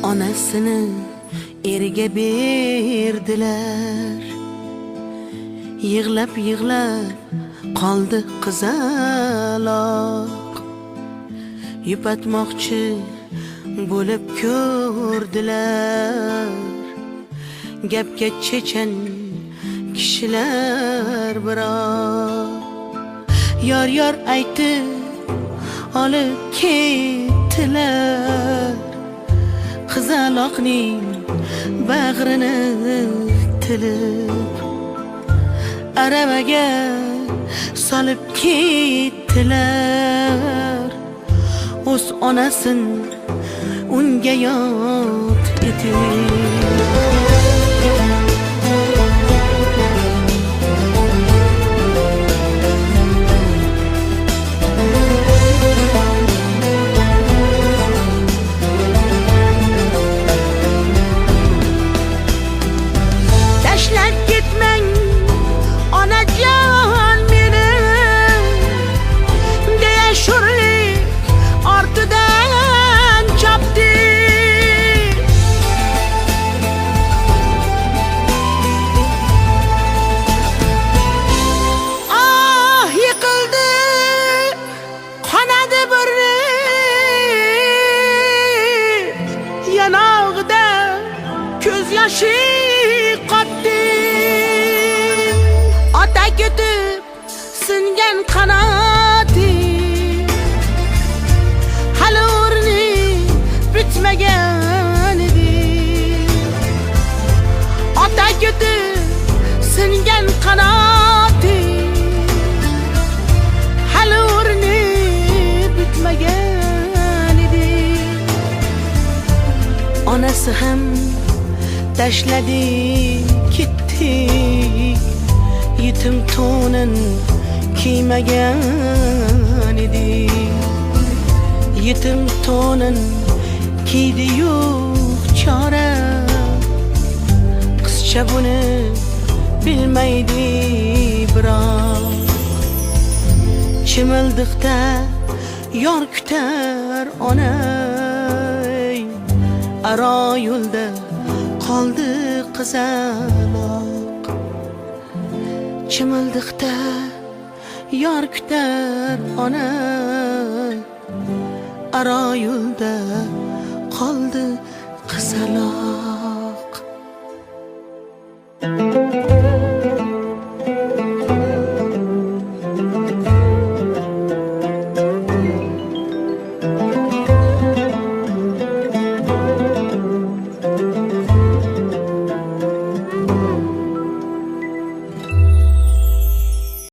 Onasini eriga berdilar. Yig'lab qoldi qizaloq. Yupatmoqchi bo'lib ko'rdilar. Gapga chechan kishilar biroq. Yor aytib olib ketdilar. Qizaloqning bag'rini tilib aravaga solib ketdilar. O'z onasin unga yod etib. Yanağda göz yaşı qotdi. Ota ketib singan qanoti hali o'rni bitmagan edi. Ota ketib singan qanoti hali o'rni bitmagan edi. Onasi ham tashladi ketdi. Yetim to'nin kiymagan edi. Yetim to'nin kiydi yo'q chora. Qizcha buni bilmaydi biroq. Chimildiqda yor kutar ona. Aro yo'lda qoldi qizaloq. Chimildiqda yor kutar ona. Aro yo'lda qoldi qizaloq.